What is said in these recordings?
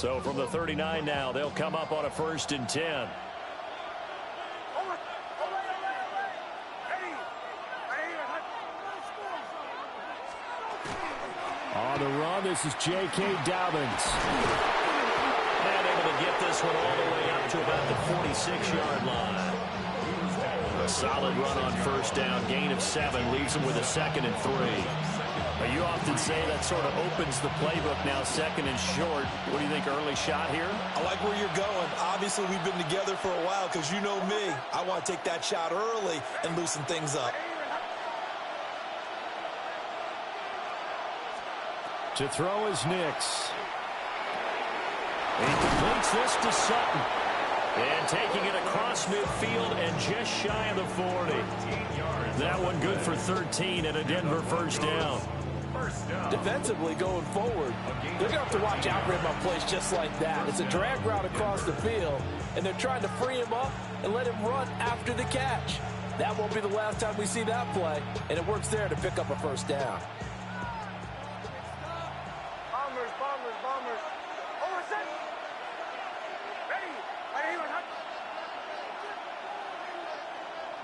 So from the 39 now, they'll come up on a 1st and 10. On the run, this is J.K. Dobbins. And able to get this one all the way up to about the 46-yard line. A solid run on 1st down. Gain of 7 leaves him with a 2nd and 3. Now, you often say that sort of opens the playbook now, 2nd and short. What do you think, early shot here? I like where you're going. Obviously, we've been together for a while because you know me. I want to take that shot early and loosen things up. To throw is Nix. He completes this to Sutton. And taking it across midfield and just shy of the 40. That one good for 13 and a Denver 1st down. Defensively going forward, they're going to have to watch out for him on plays just like that. It's a drag route across the field, and they're trying to free him up and let him run after the catch. That won't be the last time we see that play, and it works there to pick up a 1st down.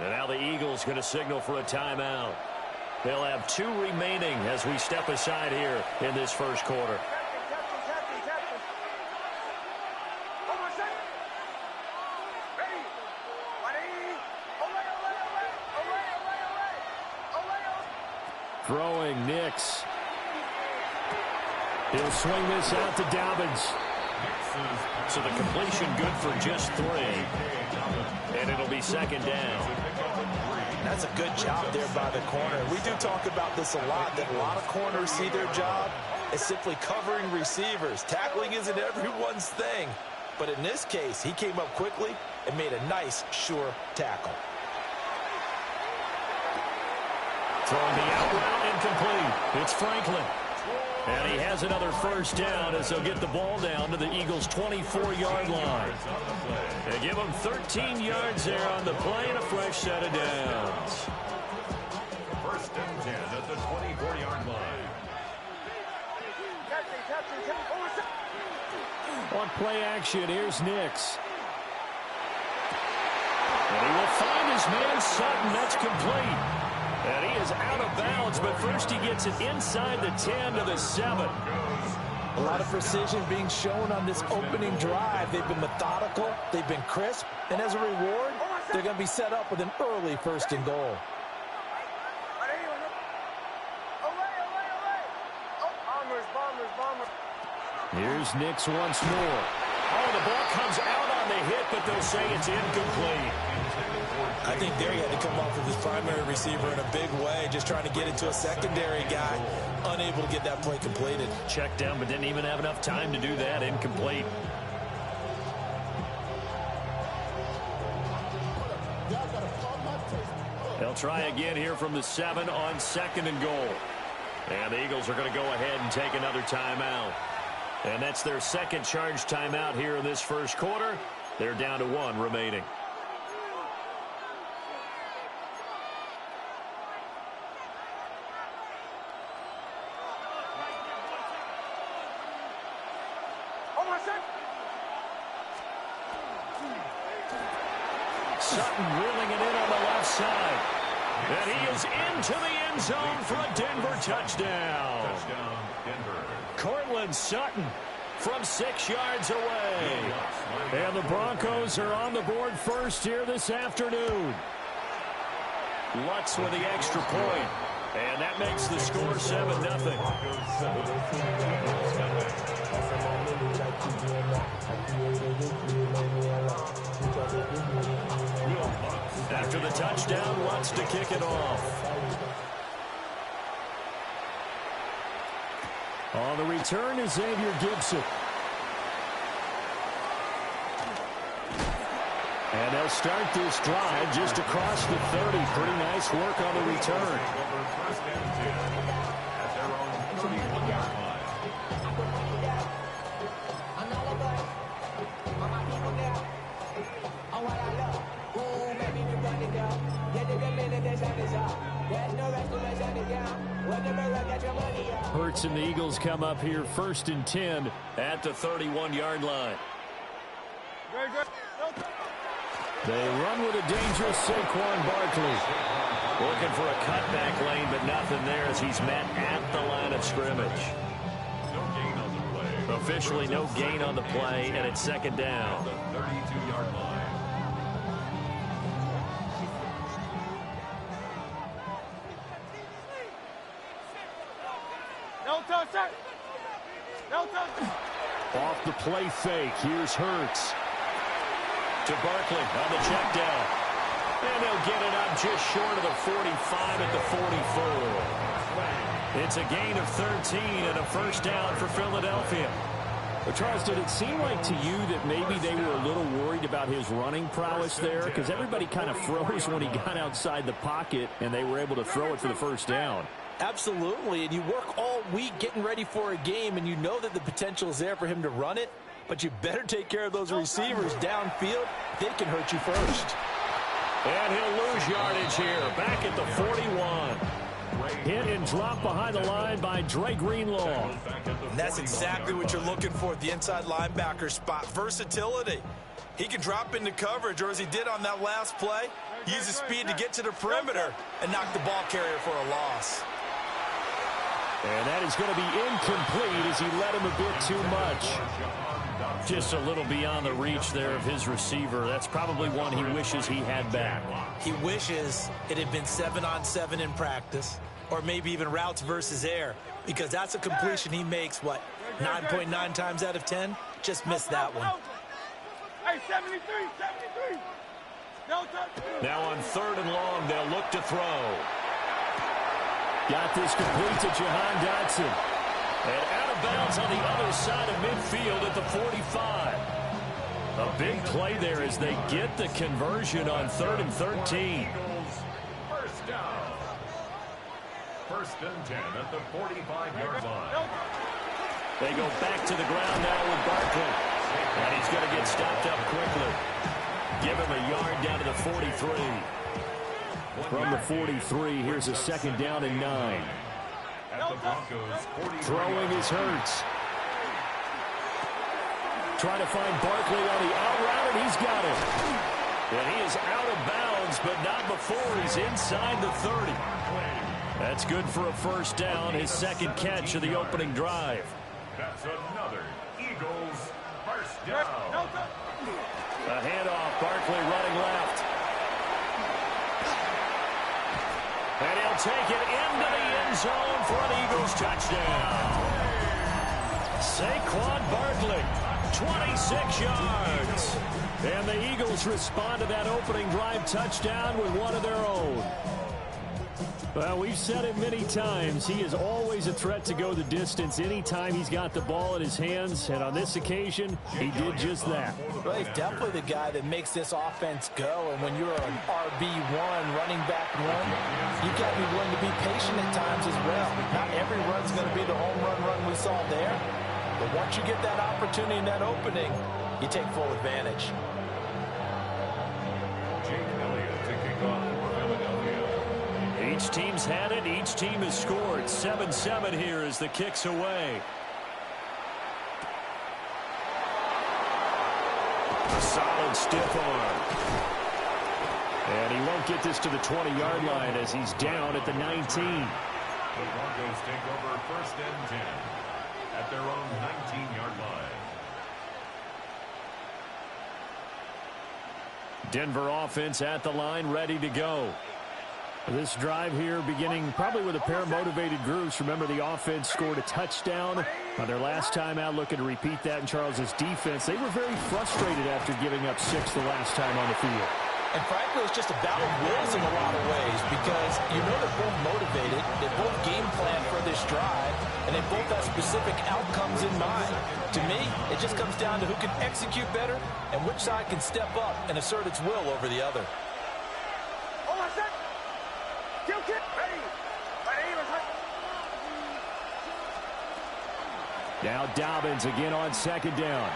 And now the Eagles going to signal for a timeout. They'll have 2 remaining as we step aside here in this 1st quarter. Throwing Nix. He'll swing this out to Dobbins. So the completion good for just 3. And it'll be 2nd down. That's a good job there by the corner. We do talk about this a lot, that a lot of corners see their job as simply covering receivers. Tackling isn't everyone's thing. But in this case, he came up quickly and made a nice, sure tackle. Throwing the out route incomplete. It's Franklin. And he has another 1st down as he'll get the ball down to the Eagles' 24-yard line. They give him 13 yards there on the play and a fresh set of downs. 1st and 10 at the 24-yard line. On play action, here's Nix. And he will find his man Sutton. That's complete. And he is out of bounds, but first he gets it inside the 10 to the 7. A lot of precision being shown on this opening drive. They've been methodical, they've been crisp, and as a reward, they're going to be set up with an early 1st and goal. Here's Nix once more. Oh, the ball comes out on the hit, but they'll say it's incomplete. I think there he had to come off of his primary receiver in a big way, just trying to get it to a secondary guy, unable to get that play completed. Checked down, but didn't even have enough time to do that. Incomplete. They'll try again here from the 7 on 2nd and goal. And the Eagles are going to go ahead and take another timeout. And that's their 2nd charge timeout here in this 1st quarter. They're down to 1 remaining. Sutton reeling it in on the left side. And he is into the end zone for a Denver touchdown. Cortland Sutton from 6 yards away. And the Broncos are on the board first here this afternoon. Lutz with the extra point. And that makes the score 7-0. After the touchdown, Lutz to kick it off. On the return is Xavier Gibson. And they'll start this drive just across the 30. Pretty nice work on the return. Hurts and the Eagles come up here 1st and 10 at the 31-yard line. They run with a dangerous Saquon Barkley. Looking for a cutback lane, but nothing there as he's met at the line of scrimmage. Officially no gain on the play, and it's 2nd down. The 32-yard line. Off the play fake. Here's Hurts. To Barkley on the check down. And they'll get it up just short of the 45 at the 44. It's a gain of 13 and a 1st down for Philadelphia. Well, Charles, did it seem like to you that maybe they were a little worried about his running prowess there? Because everybody kind of froze when he got outside the pocket, and they were able to throw it for the 1st down. Absolutely, and you work all week getting ready for a game, and you know that the potential is there for him to run it, but you better take care of those receivers downfield. They can hurt you first. And he'll lose yardage here, back at the 41. Hit and drop behind the line by Dre Greenlaw. And that's exactly what you're looking for at the inside linebacker spot, versatility. He can drop into coverage, or as he did on that last play, use his speed to get to the perimeter and knock the ball carrier for a loss. And that is going to be incomplete as he led him a bit too much. Just a little beyond the reach there of his receiver. That's probably one he wishes he had back. He wishes it had been 7-on-7 in practice, or maybe even routes versus air, because that's a completion he makes, what, 9.9 times out of 10? Just missed that one. Hey, 73. Now on 3rd and long, they'll look to throw. Got this complete to Jahan Dotson. And out of bounds on the other side of midfield at the 45. A big play there as they get the conversion on 3rd and 13. First down. 1st and 10 at the 45-yard line. They go back to the ground now with Barkley. And he's going to get stopped up quickly. Give him a yard down to the 43. From the 43, here's a 2nd down and 9. Throwing is Hurts. Trying to find Barkley on the out route, and he's got it. And he is out of bounds, but not before he's inside the 30. That's good for a 1st down, his 2nd catch of the opening drive. That's another Eagles 1st down. A handoff, Barkley running left. And he'll take it into the end zone for an Eagles touchdown. Saquon Barkley, 26 yards. And the Eagles respond to that opening drive touchdown with one of their own. Well, we've said it many times. He is always a threat to go the distance anytime he's got the ball in his hands. And on this occasion, he did just that. Well, he's definitely the guy that makes this offense go. And when you're an RB1, running back one, you've got to be willing to be patient at times as well. Not every run's going to be the home run we saw there. But once you get that opportunity in that opening, you take full advantage. Each team's had it. Each team has scored. 7-7 here as the kick's away. A solid stiff arm. And he won't get this to the 20-yard line as he's down at the 19. The Broncos take over 1st and 10 at their own 19-yard line. Denver offense at the line, ready to go. This drive here beginning probably with a pair of motivated groups. Remember, the offense scored a touchdown on their last time out, looking to repeat that in Charles's defense. They were very frustrated after giving up 6 the last time on the field. And frankly, it's just a battle of wills in a lot of ways because you know they're both motivated, they both game plan for this drive, and they both have specific outcomes in mind. To me, it just comes down to who can execute better and which side can step up and assert its will over the other. Now Dobbins again on 2nd down.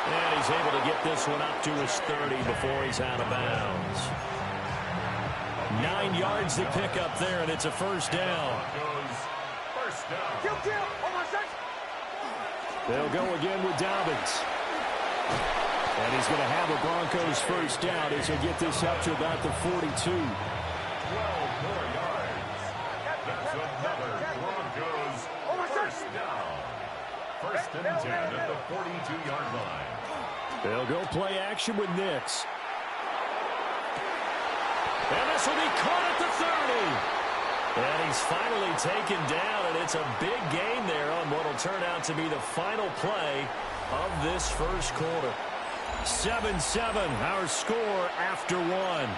And he's able to get this one up to his 30 before he's out of bounds. 9 yards to pick up there, and it's a first down. First down. Kill. On my side. They'll go again with Dobbins. And he's going to have a Broncos first down as he'll get this up to about the 42. 12 more yards. That's another Broncos first down. First and 10 at the 42-yard line. They'll go play action with Nix. And this will be caught at the 30. And he's finally taken down, and it's a big gain there on what will turn out to be the final play of this first quarter. 7-7, our score after one.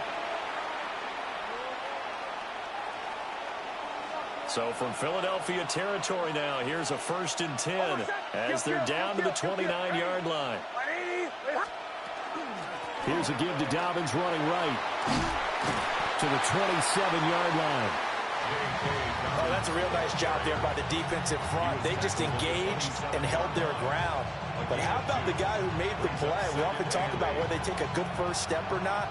So from Philadelphia territory now, here's a first and 10 as they're down to the 29-yard line. Here's a give to Dobbins running right to the 27-yard line. Oh, that's a real nice job there by the defensive front. They just engaged and held their ground. But how about the guy who made the play? We often talk about whether they take a good first step or not.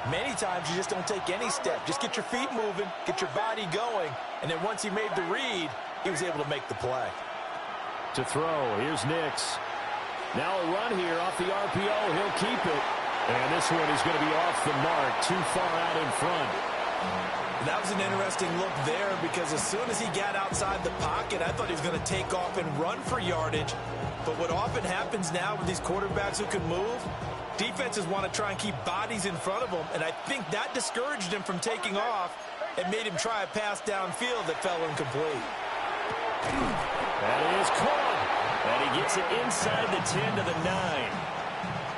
Many times you just don't take any step. Just get your feet moving, get your body going, and then once he made the read, he was able to make the play. To throw, here's Nix. Now a run here off the RPO. He'll keep it. And this one is going to be off the mark, too far out in front. That was an interesting look there because as soon as he got outside the pocket, I thought he was going to take off and run for yardage. But what often happens now with these quarterbacks who can move, defenses want to try and keep bodies in front of them, and I think that discouraged him from taking off and made him try a pass downfield that fell incomplete. That is caught, and he gets it inside the 10 to the 9.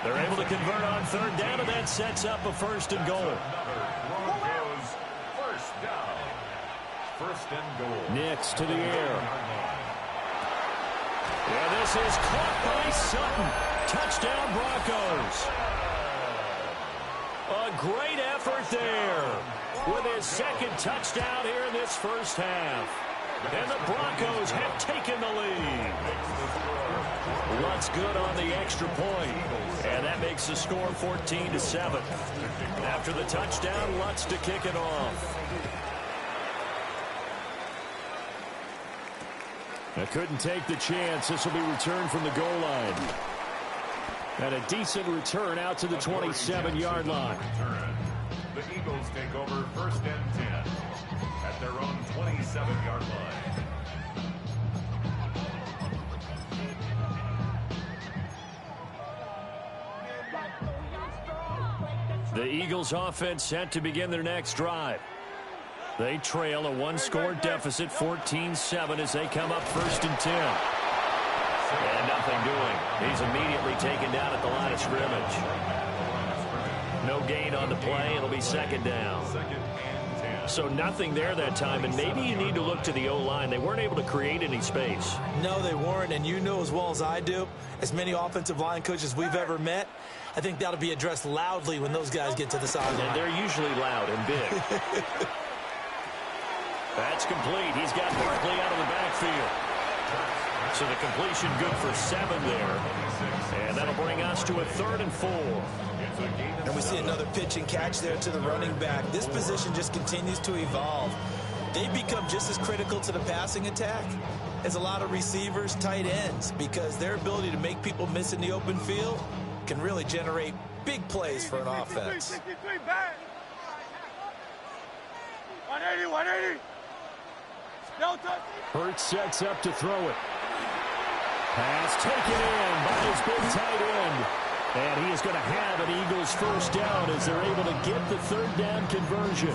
They're able to convert on third down, and that sets up a first and goal. Broncos first down. First and goal. Nix to the air. And this is caught by Sutton. Touchdown, Broncos. A great effort there with his second touchdown here in this first half. And the Broncos have taken the lead. Lutz good on the extra point. And that makes the score 14-7. After the touchdown, Lutz to kick it off. I couldn't take the chance. This will be returned from the goal line. And a decent return out to the 27-yard line. The Eagles take over first and 10 at their own 27-yard line. The Eagles offense set to begin their next drive. They trail a one-score deficit, 14-7, as they come up first and 10. And nothing doing. He's immediately taken down at the line of scrimmage. No gain on the play. It'll be second down. So nothing there that time, and maybe you need to look to the O-line. They weren't able to create any space. No, they weren't, and you know as well as I do, as many offensive line coaches we've ever met, I think that'll be addressed loudly when those guys get to the sideline. And they're usually loud and big. That's complete. He's got Barkley out of the backfield. So the completion good for 7 there. And that'll bring us to a 3rd and 4. And we see another pitch and catch there to the running back. This position just continues to evolve. They become just as critical to the passing attack as a lot of receivers, tight ends, because their ability to make people miss in the open field can really generate big plays for an offense. 63, back. 180. No touch. Hurts sets up to throw it. Pass taken in by his big tight end. And he is going to have an Eagles first down as they're able to get the third down conversion.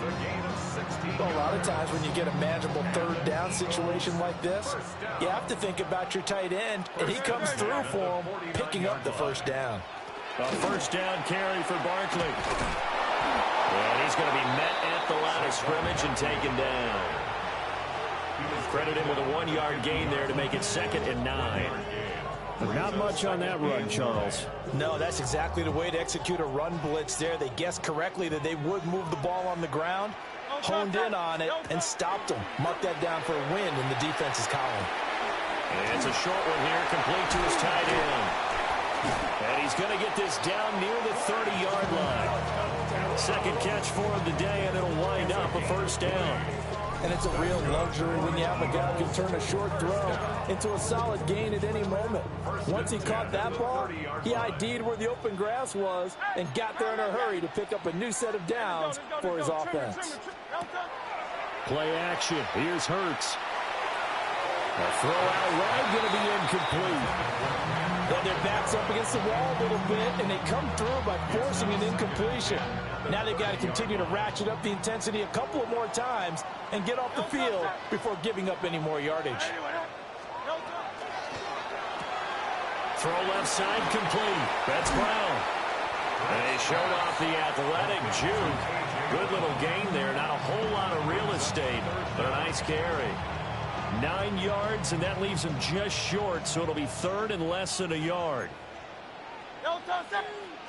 Well, a lot of times when you get a manageable third down situation like this, you have to think about your tight end, and he comes through for him, picking up the first down. A first down carry for Barkley. And he's going to be met at the line of scrimmage and taken down. Credit him with a 1-yard gain there to make it 2nd and 9. Not much on that run, Charles. No, that's exactly the way to execute a run blitz there. They guessed correctly that they would move the ball on the ground, honed in on it, and stopped them. Mark that down for a win in the defense's column. And it's a short one here, complete to his tight end. And he's going to get this down near the 30-yard line. Second catch for him today, and it'll wind up a first down. And it's a real luxury when you have a guy who can turn a short throw into a solid gain at any moment. Once he caught that ball, he ID'd where the open grass was and got there in a hurry to pick up a new set of downs for his offense. Play action. Here's Hurts. A throw out right, going to be incomplete. Then their backs up against the wall a little bit, and they come through by forcing an incompletion. Now they've got to continue to ratchet up the intensity a couple of more times and get off the field before giving up any more yardage. Throw left side complete. That's Brown. And he showed off the athletic juke. Good little gain there. Not a whole lot of real estate, but a nice carry. 9 yards, and that leaves him just short, so it'll be third and less than a yard.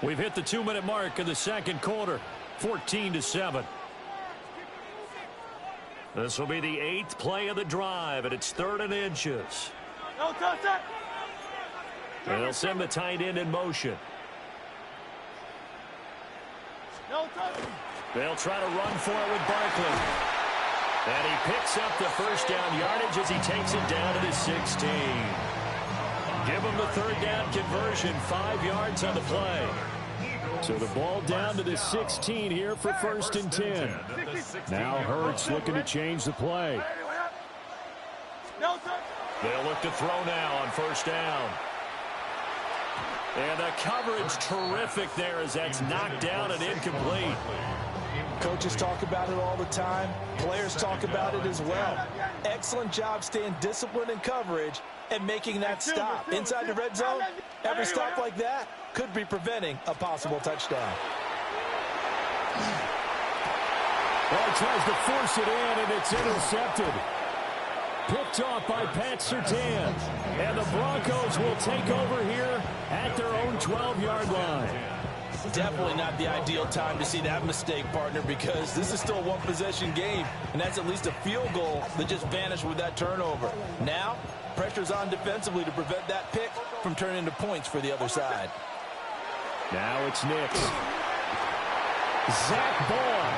We've hit the 2-minute mark in the second quarter, 14-7. This will be the 8th play of the drive, and it's 3rd and inches. And they'll send the tight end in motion. They'll try to run for it with Barkley. And he picks up the first down yardage as he takes it down to the 16. Give him the third down conversion, 5 yards on the play. So the ball down to the 16 here for 1st and 10. Now Hurts looking to change the play. They'll look to throw now on 1st down. And the coverage terrific there as that's knocked down and incomplete. Coaches talk about it all the time. Players talk about it as well. Excellent job staying disciplined in coverage and making that stop. Inside the red zone, every stop like that could be preventing a possible touchdown. Well, he tries to force it in, and it's intercepted. Picked off by Pat Surtain. And the Broncos will take over here at their own 12-yard line. Definitely not the ideal time to see that mistake, partner, because this is still a one-possession game, and that's at least a field goal that just vanished with that turnover. Now, pressure's on defensively to prevent that pick from turning into points for the other side. Now it's Nix. Zach Ball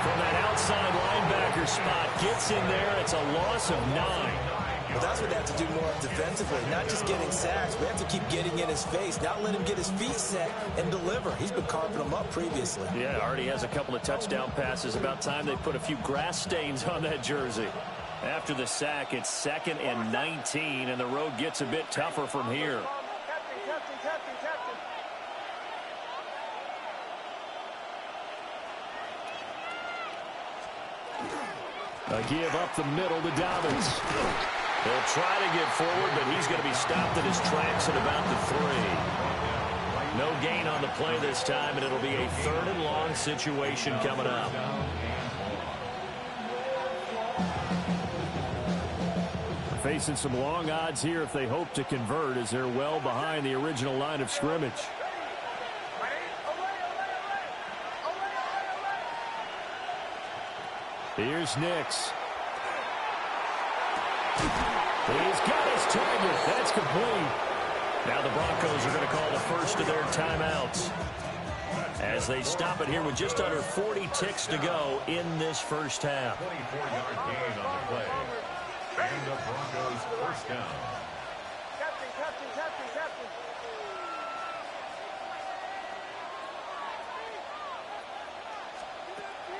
from that outside linebacker spot gets in there. It's a loss of 9. Well, that's what they have to do more defensively, not just getting sacks. We have to keep getting in his face, not let him get his feet set and deliver. He's been carving them up previously. Yeah, already has a couple of touchdown passes. About time they put a few grass stains on that jersey. After the sack, it's 2nd and 19, and the road gets a bit tougher from here. A give up the middle to Dobbins. He'll try to get forward, but he's going to be stopped in his tracks at about the 3. No gain on the play this time, and it'll be a 3rd and long situation coming up. Facing some long odds here if they hope to convert, as they're well behind the original line of scrimmage. Here's Nix. He's got his target. That's complete. Now the Broncos are going to call the first of their timeouts as they stop it here with just under 40 ticks to go in this first half. 24-yard gain on the play. And the Broncos first down.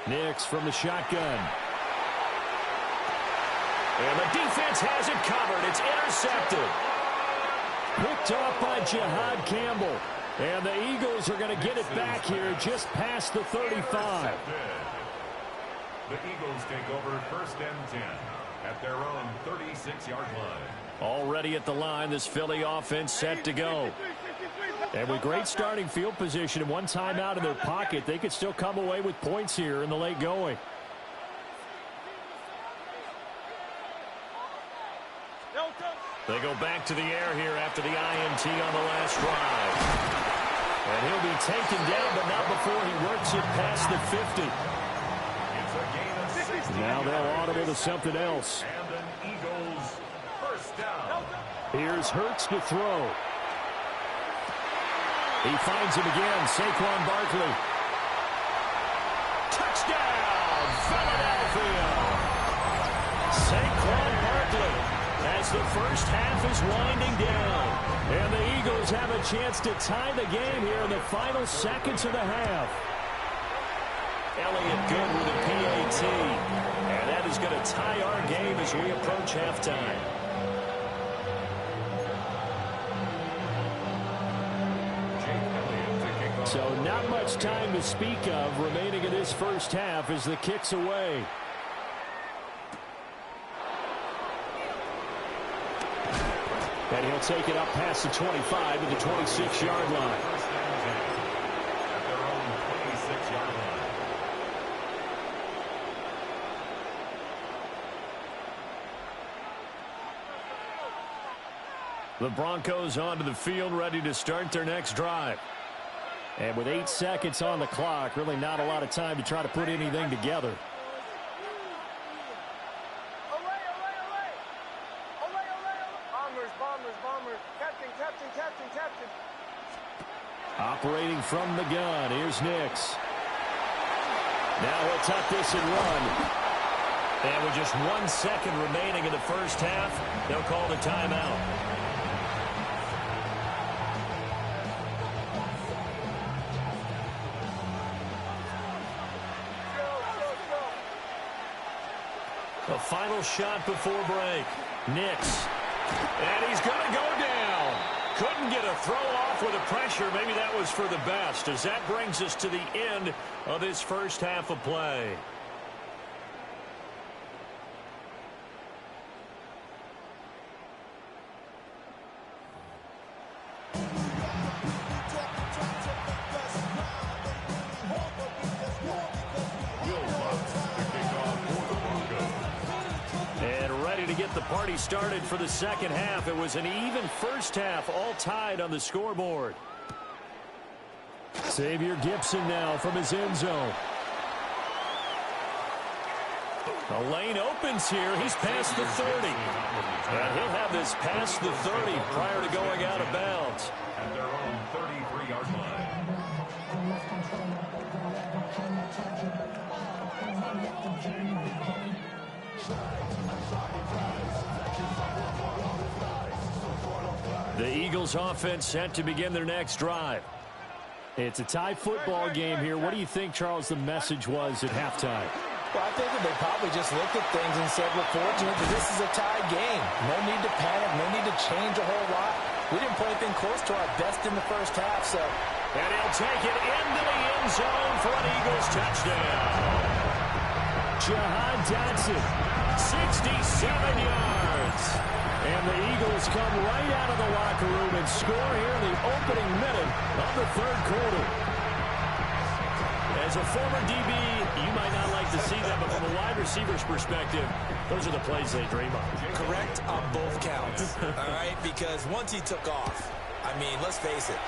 Nix from the shotgun. And the defense has it covered. It's intercepted. Picked off by Jihad Campbell. And the Eagles are going to get it back here just past the 35. The Eagles take over 1st and 10 at their own 36-yard line. Already at the line, this Philly offense set to go. And with great starting field position and one timeout in their pocket, they could still come away with points here in the late going. They go back to the air here after the INT on the last drive. And he'll be taken down, but not before he works it past the 50. Now they'll audible to something else. And an Eagles first down. Here's Hurts to throw. He finds him again. Saquon Barkley. Touchdown, Philadelphia. Saquon Barkley, as the first half is winding down. And the Eagles have a chance to tie the game here in the final seconds of the half. Elliott good with a PAT. And that is going to tie our game as we approach halftime. So not much time to speak of remaining in this first half as the kick's away. And he'll take it up past the 25 to the 26-yard line. At their own 26-yard line. The Broncos onto the field, ready to start their next drive. And with 8 seconds on the clock, really not a lot of time to try to put anything together. Bombers. Captain. Operating from the gun, here's Nix. Now he'll tuck this and run. And with just 1 second remaining in the first half, they'll call the timeout. The final shot before break. Nix. And he's going to go down. Couldn't get a throw off with the pressure. Maybe that was for the best, as that brings us to the end of this first half of play. The party started for the second half. It was an even first half, all tied on the scoreboard. Xavier Gipson now from his end zone. The lane opens here. He's past the 30. And he'll have this past the 30 prior to going out of bounds. At their own 33-yard line. The Eagles offense set to begin their next drive. It's a tie football game here. What do you think, Charles, the message was at halftime? Well, I think that they probably just looked at things and said, we're fortunate that this is a tie game. No need to panic. No need to change a whole lot. We didn't play anything close to our best in the first half, so. And he'll take it into the end zone for an Eagles touchdown. Jahan Dotson, 67 yards. And the Eagles come right out of the locker room and score here in the opening minute of the third quarter. As a former DB, you might not like to see that, but from a wide receiver's perspective, those are the plays they dream of. Correct on both counts, all right? Because once he took off, I mean, let's face it,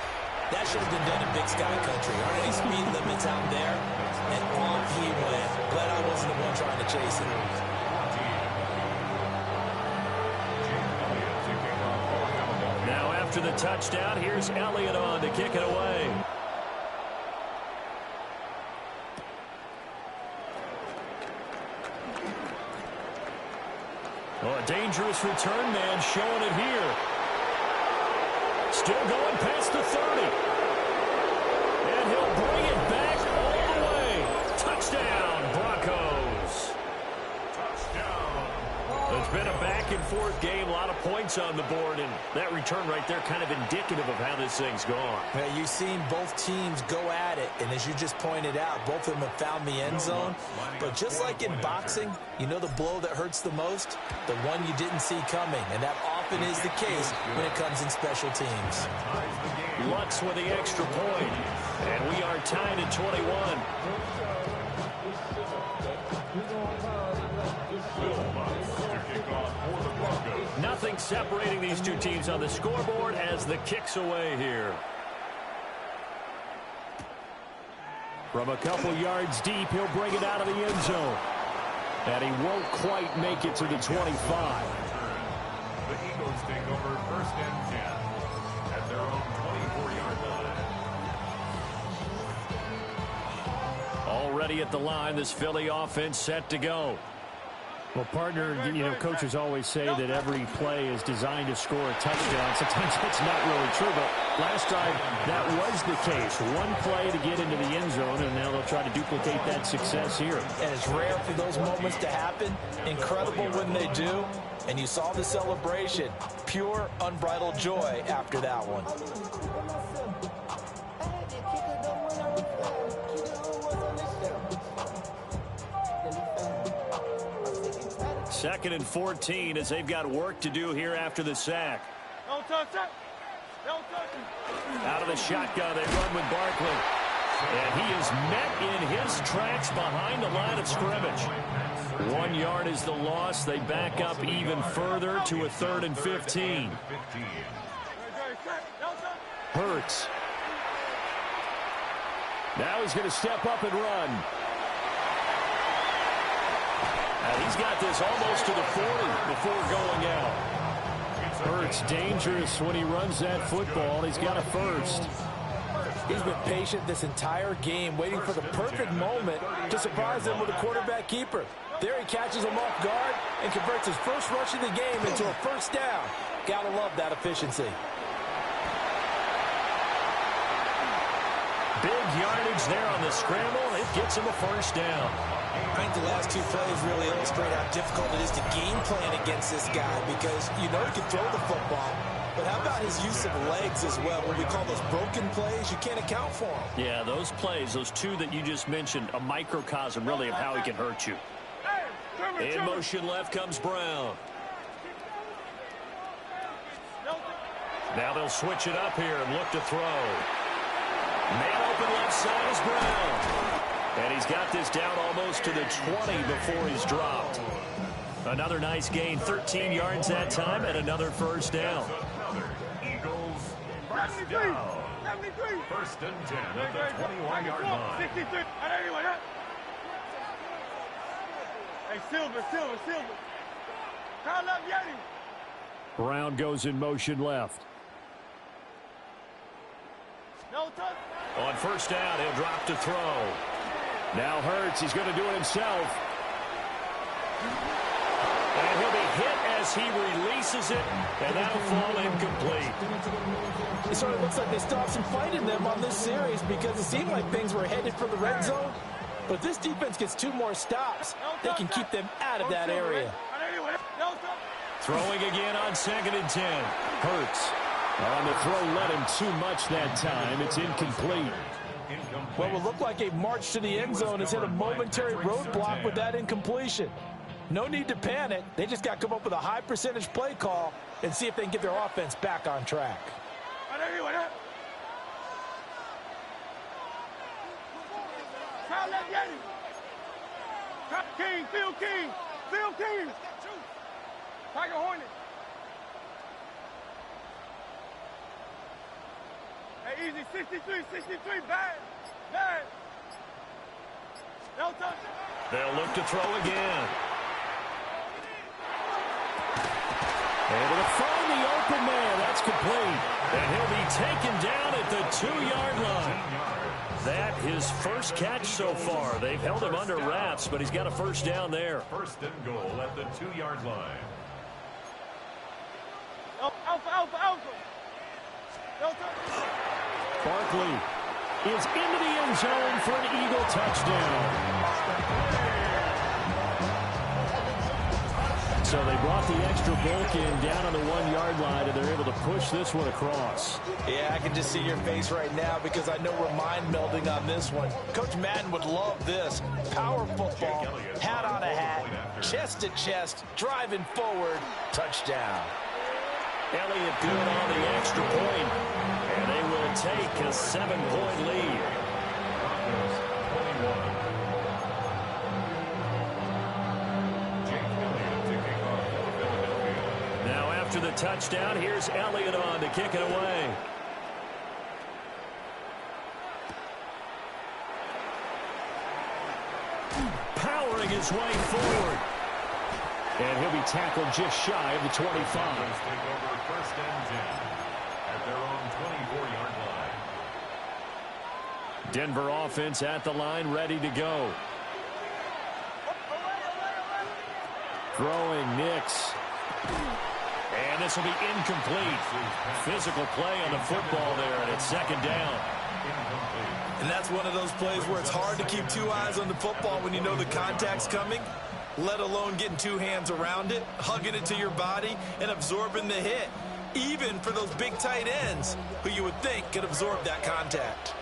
that should have been done in Big Sky Country. Aren't any speed limits out there? And off he went. Glad I wasn't the one trying to chase him. Now after the touchdown, here's Elliott on to kick it away. Oh, a dangerous return man showing it here. Still going past the 30. And he'll bring it back all the way. Touchdown, Broncos. Touchdown. It's been a back-and-forth game, a lot of points on the board, and that return right there kind of indicative of how this thing's gone. Yeah, you've seen both teams go at it, and as you just pointed out, both of them have found the end zone. But just like in boxing, you know the blow that hurts the most? The one you didn't see coming, and that often is the case when it comes in special teams. Lutz with the extra point, and we are tied at 21. Nothing separating these two teams on the scoreboard as the kick's away here. From a couple yards deep, he'll bring it out of the end zone. And he won't quite make it to the 25. The Eagles take over first and 10 at their own 24-yard line. ready at the line. This Philly offense set to go. Well, partner, coaches always say that every play is designed to score a touchdown. Sometimes that's not really true, but last drive, that was the case. One play to get into the end zone, and now they'll try to duplicate that success here. And it's rare for those moments to happen. Incredible when they do. And you saw the celebration. Pure, unbridled joy after that one. Second and 14 as they've got work to do here after the sack. Don't touch it. Don't touch it. Out of the shotgun, they run with Barkley. And he is met in his tracks behind the line of scrimmage. 1 yard is the loss. They back up even further to a 3rd and 15. Hurts. Now he's going to step up and run. And he's got this almost to the 40 before going out. Hurts dangerous when he runs that football. He's got a first. He's been patient this entire game, waiting for the perfect moment to surprise them with a quarterback keeper. There he catches him off guard and converts his first rush of the game into a first down. Gotta love that efficiency. Big yardage there on the scramble. It gets him a first down. I think the last two plays really illustrate how difficult it is to game plan against this guy because you know he can throw the football. But how about his use of legs as well? What we call those broken plays, you can't account for them. Yeah, those plays, those two that you just mentioned, a microcosm really of how he can hurt you. In motion left comes Brown. Now they'll switch it up here and look to throw. Man open left side is Brown. And he's got this down almost to the 20 before he's dropped. Another nice gain, 13 yards that time, and another first down. Eagles first down. 1st and 10 at the 21-yard line. 63. Hey, Silver. Call up Yeti. Brown goes in motion left. No touch. On first down, he'll drop to throw. Now Hurts, he's going to do it himself. And he'll be hit as he releases it, and that'll fall incomplete. It sort of looks like they still have some fight in them on this series because it seemed like things were headed for the red zone. But if this defense gets 2 more stops, they can keep them out of that area. Throwing again on 2nd and 10. Hurts. On the throw, let him too much that time. It's incomplete. What will look like a march to the end zone has hit a momentary roadblock with that incompletion. No need to panic. They just got to come up with a high percentage play call and see if they can get their offense back on track. Phil King. Tiger Hornet. Hey, easy, 63, bad. No touch. They'll look to throw again. Able to find the open man. That's complete. And he'll be taken down at the 2-yard line. That his first catch so far. They've held him under wraps, but he's got a first down there. 1st and goal at the 2-yard line. Alpha. No touch. Barkley is into the end zone for an Eagle touchdown. So they brought the extra bulk in down on the 1-yard line, and they're able to push this one across. Yeah, I can just see your face right now because I know we're mind melding on this one. Coach Madden would love this. Power football, hat on a hat, chest to chest, driving forward, touchdown. Elliott good on the extra point, and they will take a 7-point lead. Now after the touchdown, here's Elliott on to kick it away. Powering his way forward. And he'll be tackled just shy of the 25. Take over 1st and 10 at their own 24-yard Denver offense at the line, ready to go. Throwing Nix. And this will be incomplete. Physical play on the football there, and it's second down. And that's one of those plays where it's hard to keep two eyes on the football when you know the contact's coming, let alone getting two hands around it, hugging it to your body, and absorbing the hit, even for those big tight ends who you would think could absorb that contact.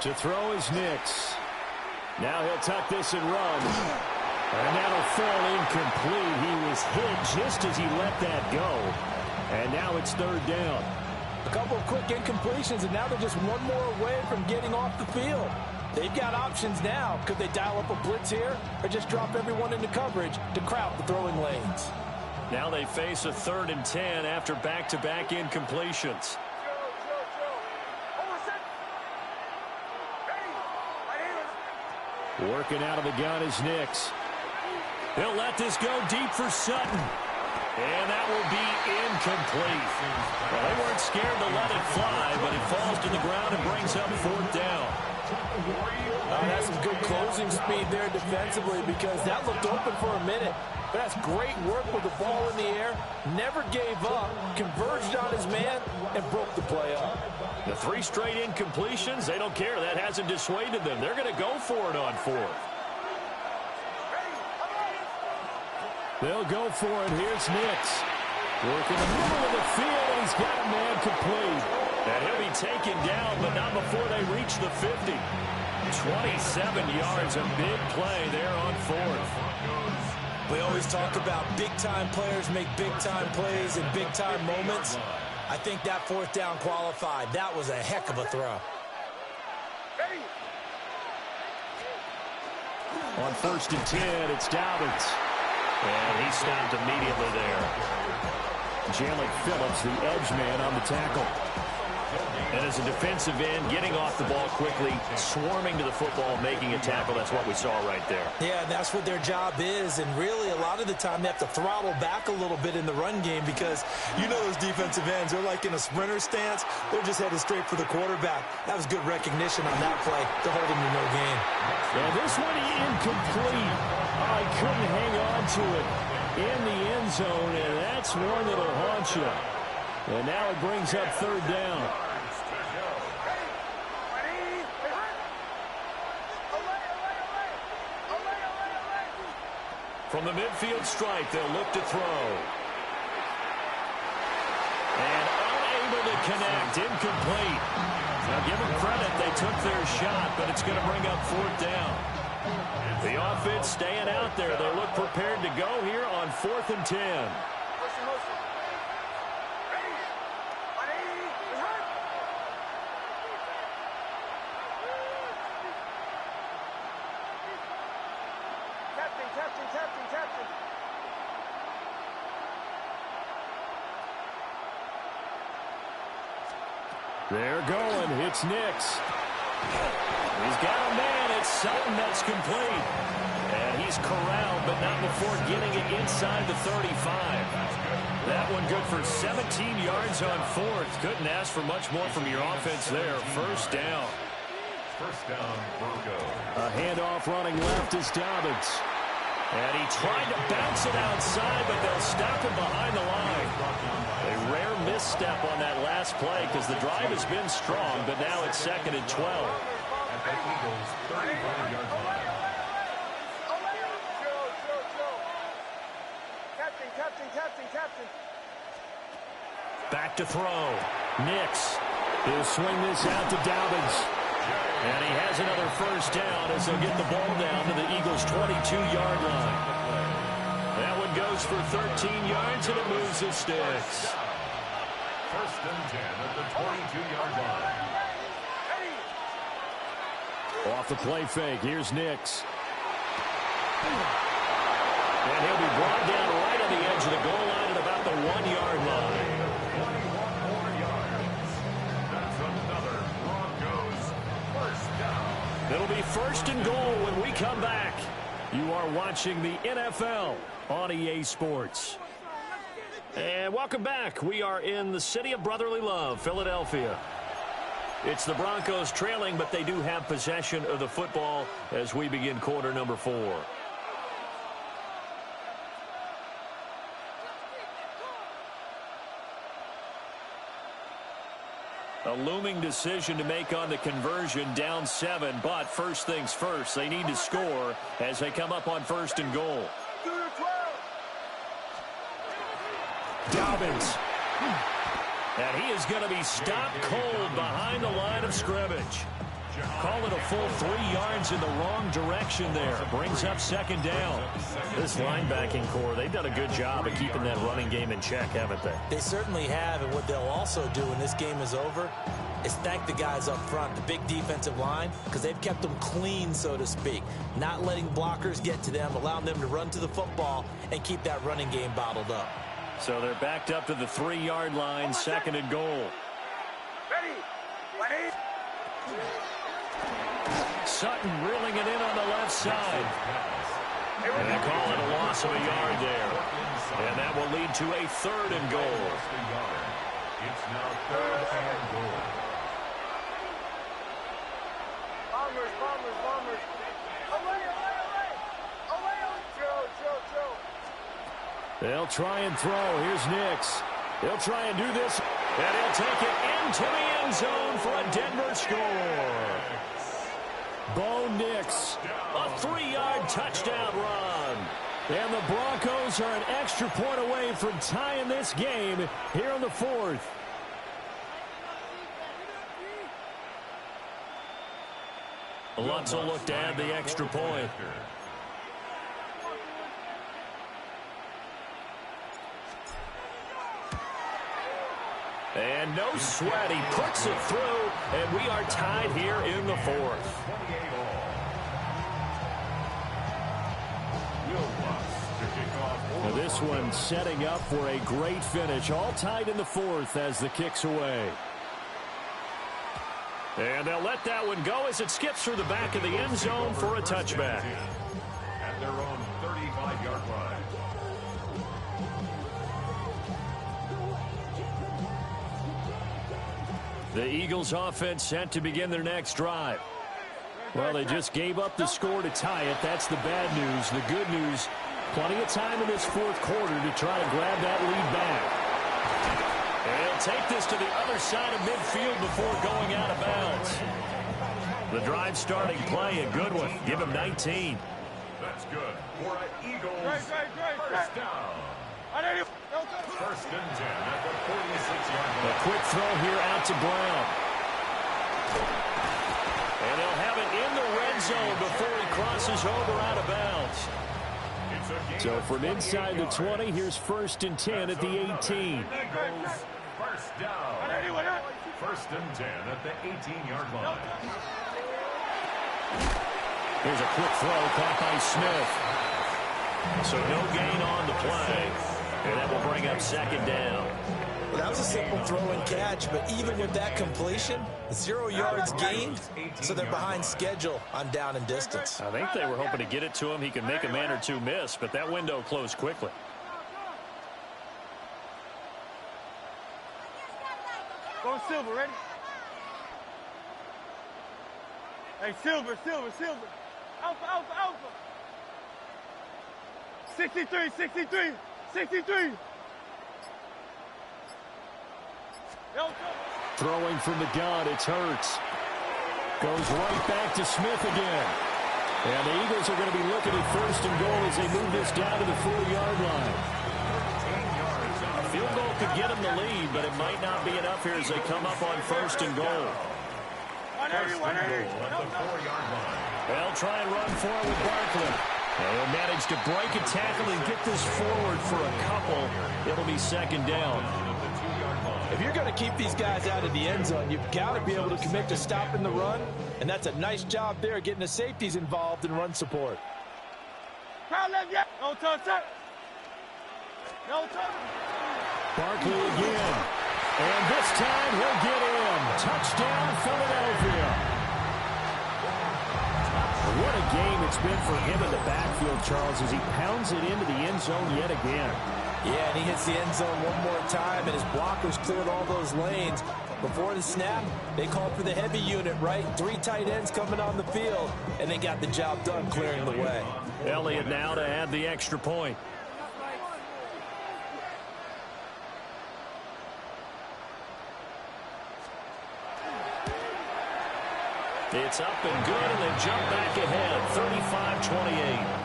To throw is Nix. Now he'll tuck this and run. And that'll fall incomplete. He was hit just as he let that go. And now it's third down. A couple of quick incompletions, and now they're just one more away from getting off the field. They've got options now. Could they dial up a blitz here or just drop everyone into coverage to crowd the throwing lanes? Now they face a 3rd and 10 after back-to-back incompletions. Working out of the gun is Nix. He'll let this go deep for Sutton. And that will be incomplete. Well, they weren't scared to let it fly, but it falls to the ground and brings up 4th down. That's some good closing speed there defensively because that looked open for a minute. But that's great work with the ball in the air. Never gave up, converged on his man, and broke the play up. The 3 straight incompletions, they don't care. That hasn't dissuaded them. They're going to go for it on 4th. They'll go for it. Here's Nix. Working the middle of the field, and he's got a man complete. And he'll be taken down, but not before they reach the 50. 27 yards, a big play there on 4th. We always talk about big-time players make big-time plays in big-time moments. I think that 4th down qualified. That was a heck of a throw. On 1st and 10, it's Dobbins. And he stopped immediately there. Jalen Phillips, the edge man on the tackle. And as a defensive end, getting off the ball quickly, swarming to the football, making a tackle. That's what we saw right there. Yeah, that's what their job is. And really, a lot of the time, they have to throttle back a little bit in the run game because you know those defensive ends, they're like in a sprinter stance. They're just headed straight for the quarterback. That was good recognition on that play to hold him to no gain. Yeah, this one incomplete. Oh, he couldn't hang on to it in the end zone, and that's one that'll haunt you. And now it brings up 3rd down. From the midfield stripe, they'll look to throw. And unable to connect, incomplete. Now give them credit, they took their shot, but it's going to bring up 4th down. The offense staying out there. They look prepared to go here on 4th and 10. Captain. They're going. It's Nix. He's got a man. It's Sutton that's complete. And he's corralled, but not before getting it inside the 35. That one good for 17 yards on 4th. Couldn't ask for much more from your offense there. 1st down. First down, Broncos. A handoff running left is Dobbins. And he tried to bounce it outside, but they'll stop him behind the line. A rare misstep on that last play because the drive has been strong, but now it's 2nd and 12. At the Eagles' 35-yard line. Captain. Back to throw. Nix. He'll swing this out to Dobbins. And he has another 1st down as they'll get the ball down to the Eagles' 22-yard line. That one goes for 13 yards, and it moves the sticks. 1st and 10 at the 22-yard line. Off the play fake, here's Nix. And he'll be brought down right on the edge of the goal line at about the 1-yard line. 21 more yards. That's another Broncos 1st down. It'll be first and goal when we come back. You are watching the NFL on EA Sports. And welcome back. We are in the city of brotherly love, Philadelphia. It's the Broncos trailing, but they do have possession of the football as we begin quarter number 4. A looming decision to make on the conversion, down 7, but first things first, they need to score as they come up on first and goal. Dobbins. And he is going to be stopped cold behind the line of scrimmage. Call it a full 3 yards in the wrong direction there. Brings up second down. This linebacking core, they've done a good job of keeping that running game in check, haven't they? They certainly have, and what they'll also do when this game is over is thank the guys up front, the big defensive line, because they've kept them clean, so to speak. Not letting blockers get to them, allowing them to run to the football and keep that running game bottled up. So they're backed up to the 3-yard line, second and goal. Sutton reeling it in on the left side. And they call it a loss of a yard there. And that will lead to a third and goal. It's now third and goal. Bombers. Chill. They'll try and throw. Here's Nix. They'll try and do this. And he'll take it into the end zone for a Denver score. Bo Nix, a 3-yard touchdown run. And the Broncos are an extra point away from tying this game here in the 4th. Lutz will look to add the extra point. And no sweat, he puts it through, and we are tied here in the 4th. Now this one setting up for a great finish, all tied in the 4th as the kick's away. And they'll let that one go as it skips through the back of the end zone for a touchback. At their own 35-yard line. The Eagles offense set to begin their next drive. Well, they just gave up the score to tie it. That's the bad news. The good news, plenty of time in this 4th quarter to try to grab that lead back. And he'll take this to the other side of midfield before going out of bounds. The drive starting play, a good one. Give him 19. That's good for an Eagles first down. First and 10 at the 46-yard line. A quick throw here out to Brown. And they'll have it in the red zone before he crosses over out of bounds. So from inside the 20, here's first and 10 at the 18. Eagles first down. First and 10 at the 18-yard line. Here's a quick throw caught by Smith. So no gain on the play. And that will bring up second down. Well, that was a simple throw and catch, but even with that completion, 0 yards gained, so they're behind schedule on down and distance. I think they were hoping to get it to him. He could make a man or two miss, but that window closed quickly. Go Silver, ready? Hey, Silver. Alpha. 63. Throwing from the gun, it's Hurts. Goes right back to Smith again. And the Eagles are going to be looking at first and goal as they move this down to the 4-yard line. A field goal could get them the lead, but it might not be enough here as they come up on first and goal. First and goal at the 4-yard line. They'll try and run for it with Barkley. They'll manage to break a tackle and get this forward for a couple. It'll be second down. If you're going to keep these guys out of the end zone, you've got to be able to commit to stopping the run, and that's a nice job there getting the safeties involved in run support. No touch. Barkley again. And this time he'll get in. Touchdown, Philadelphia. What a game it's been for him in the backfield, Charles, as he pounds it into the end zone yet again. Yeah, and he hits the end zone one more time, and his blockers cleared all those lanes. Before the snap, they called for the heavy unit, right? 3 tight ends coming on the field, and they got the job done clearing the way. Elliott now to add the extra point. It's up and good, and they jump back ahead, 35-28.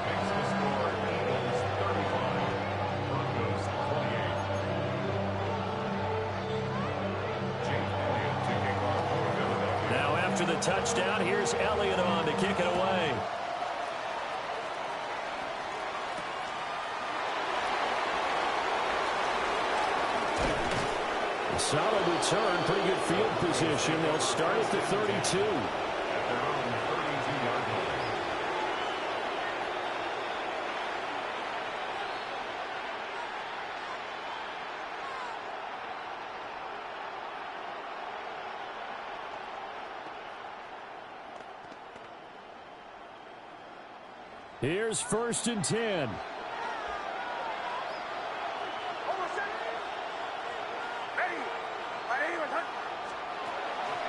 Now after the touchdown, here's Elliott on to kick it away. A solid return, pretty good field position. They'll start at the 32. Here's 1st and 10.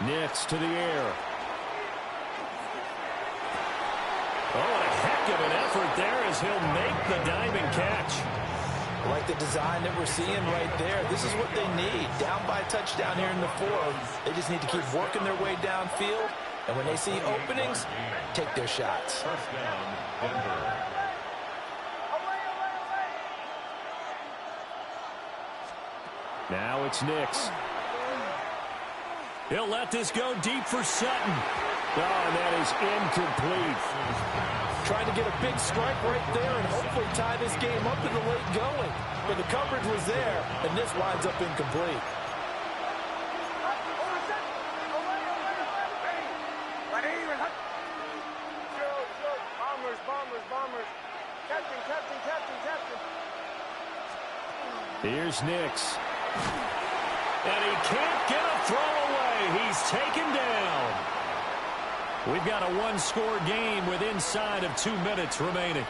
Nix to the air. Oh, and a heck of an effort there as he'll make the diving catch. I like the design that we're seeing right there. This is what they need. Down by a touchdown here in the 4th. They just need to keep working their way downfield. And when they see openings, take their shots. First down, Denver. Now it's Nix. He'll let this go deep for Sutton. Oh, and that is incomplete. Trying to get a big strike right there and hopefully tie this game up in the late going. But the coverage was there, and this winds up incomplete. Here's Nix. And he can't get a throw away. He's taken down. We've got a one-score game with inside of 2 minutes remaining.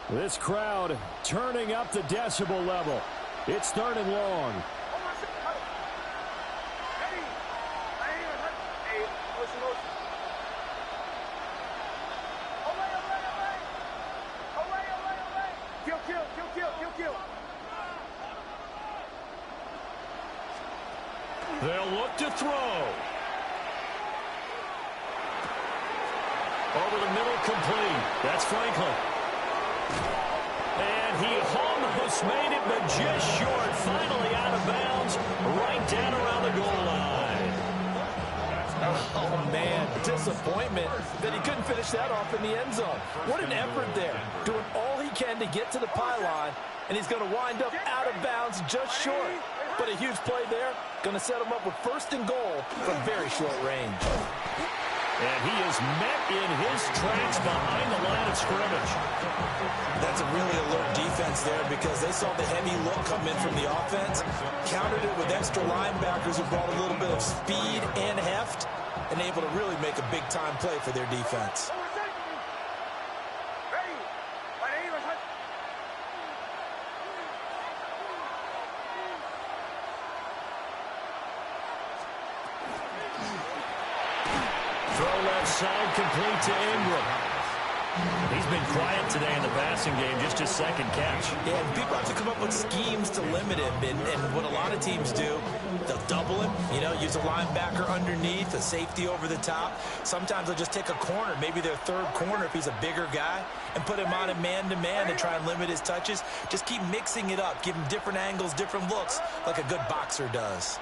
This crowd turning up the decibel level. It's 3rd and long. They'll look to throw. Over the middle, complete. That's Franklin. And he almost made it, but just short. Finally out of bounds, right down around the goal line. Oh, man, disappointment that he couldn't finish that off in the end zone. What an effort there, doing all he can to get to the pylon, and he's going to wind up out of bounds just short. But a huge play there, going to set him up with 1st and goal from very short range. And he is met in his tracks behind the line of scrimmage. That's a really alert defense there because they saw the heavy look come in from the offense, countered it with extra linebackers who brought a little bit of speed and heft, and able to really make a big-time play for their defense. Side complete to Ingram. He's been quiet today in the passing game, just his 2nd catch. Yeah, and people have to come up with schemes to limit him, and what a lot of teams do, they'll double him, use a linebacker underneath, a safety over the top. Sometimes they'll just take a corner, maybe their 3rd corner if he's a bigger guy, and put him on a man-to-man to try and limit his touches. Just keep mixing it up, give him different angles, different looks, like a good boxer does.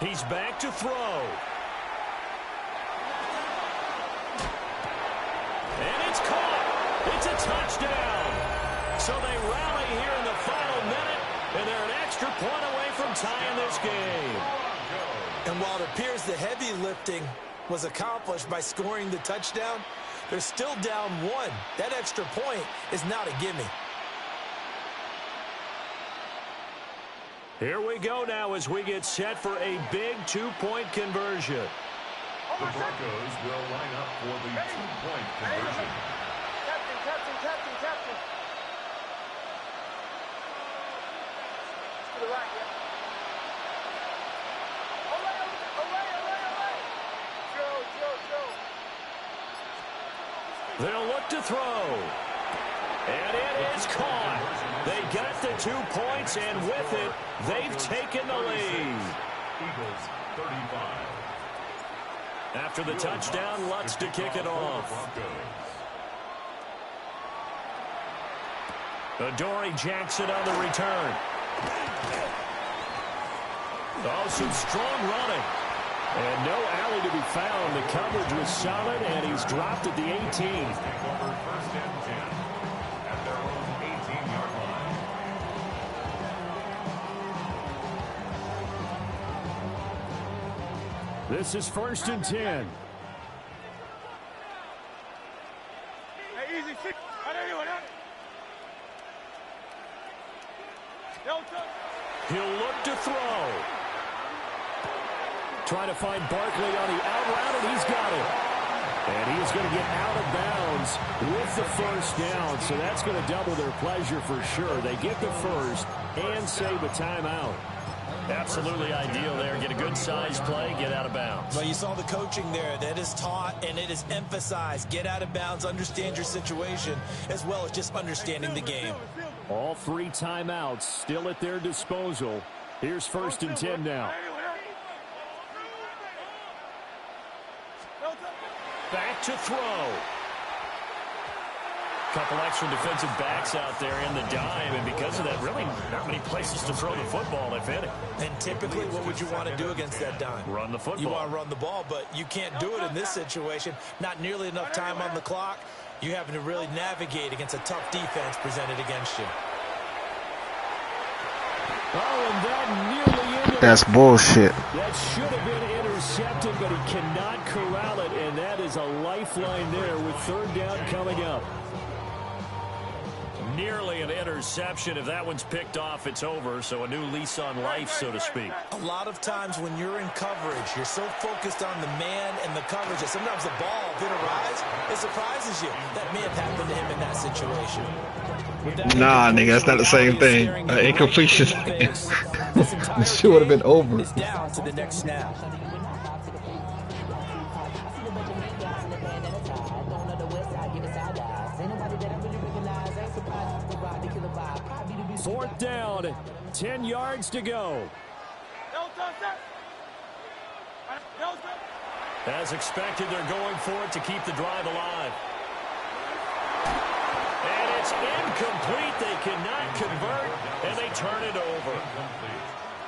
He's back to throw. And it's caught. It's a touchdown. So they rally here in the final minute, and they're an extra point away from tying this this game. And while it appears the heavy lifting was accomplished by scoring the touchdown, they're still down 1. That extra point is not a gimme. Here we go now as we get set for a big 2-point conversion. The Broncos will line up for the 2-point conversion. Captain. To the right, yeah. Joe. They'll look to throw. And it is caught. They got the 2 points, and with it, they've taken the lead. Eagles 35. After the touchdown, Lutz to kick it off. Adoree Jackson on the return. Oh, some strong running. And no alley to be found. The coverage was solid, and he's dropped at the 18. First and 10 at their own 18-yard line. This is 1st and 10. Hey, easy. He'll look to throw. Trying to find Barkley on the out route, and he's got it. And he is going to get out of bounds with the first down, so that's going to double their pleasure for sure. They get the first and save a timeout. Absolutely ideal there. Get a good size play, get out of bounds. Well, you saw the coaching there. That is taught and it is emphasized. Get out of bounds, understand your situation, as well as just understanding the game. All 3 timeouts still at their disposal. Here's 1st and 10 now. Back to throw. Couple extra defensive backs out there in the dime, and because of that, really not many places to throw the football, if any. And typically, what would you want to do against that dime? Run the football. You want to run the ball, but you can't do it in this situation. Not nearly enough time on the clock. You having to really navigate against a tough defense presented against you. Oh, and that nearly ended. That's bullshit. That should have been intercepted, but he cannot corral it, and that is a lifeline there with 3rd down coming up. Nearly an interception. If that one's picked off, it's over. So a new lease on life, so to speak. A lot of times when you're in coverage, you're so focused on the man and the coverage that sometimes the ball did arise. It surprises you. That may have happened to him in that situation. Nah, nigga, that's not the same thing. Incompletion. This shit would have been over. It's down to the next snap. Fourth down, 10 yards to go. As expected, they're going for it to keep the drive alive. And it's incomplete. They cannot convert, and they turn it over.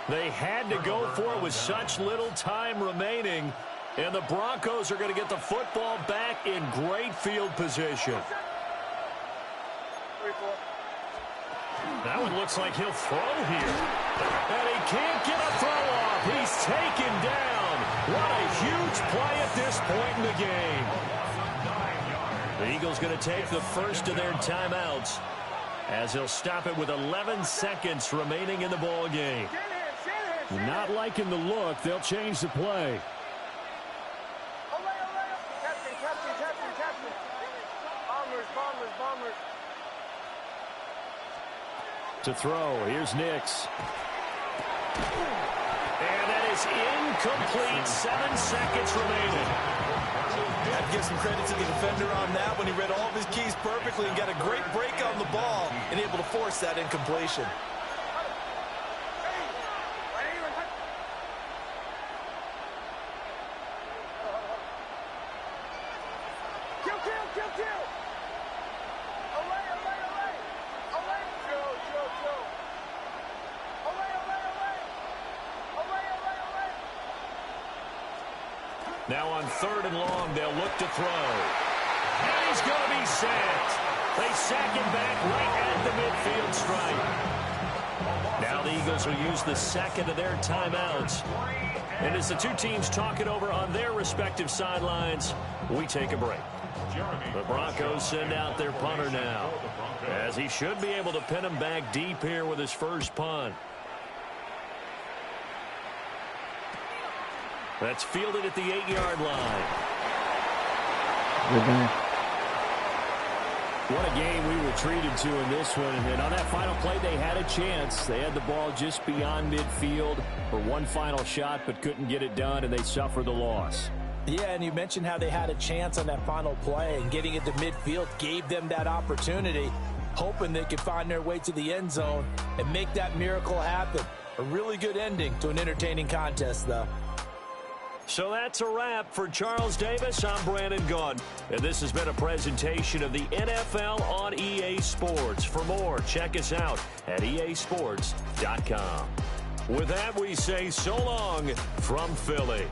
They had to go for it with such little time remaining, and the Broncos are going to get the football back in great field position. That one looks like he'll throw here. And he can't get a throw off. He's taken down. What a huge play at this point in the game. The Eagles going to take the first of their timeouts as he'll stop it with 11 seconds remaining in the ball game. Not liking the look. They'll change the play. Captain. Bombers. To throw, here's Nix. And that is incomplete. 7 seconds remaining. I'd give some credit to the defender on that when he read all of his keys perfectly and got a great break on the ball and able to force that incompletion. Now on 3rd and long, they'll look to throw. And he's going to be sacked. They sack him back right at the midfield stripe. Now the Eagles Eagles will use the second of their timeouts. And as the two teams talk it over on their respective sidelines, we take a break. The Broncos send out their punter now, as he should be able to pin him back deep here with his first punt. That's fielded at the 8-yard line. Good game. What a game we were treated to in this one. And on that final play, they had a chance. They had the ball just beyond midfield for one final shot, but couldn't get it done, and they suffered the loss. Yeah, and you mentioned how they had a chance on that final play, and getting it to midfield gave them that opportunity, hoping they could find their way to the end zone and make that miracle happen. A really good ending to an entertaining contest, though. So that's a wrap for Charles Davis. I'm Brandon Gunn, and this has been a presentation of the NFL on EA Sports. For more, check us out at easports.com. With that, we say so long from Philly.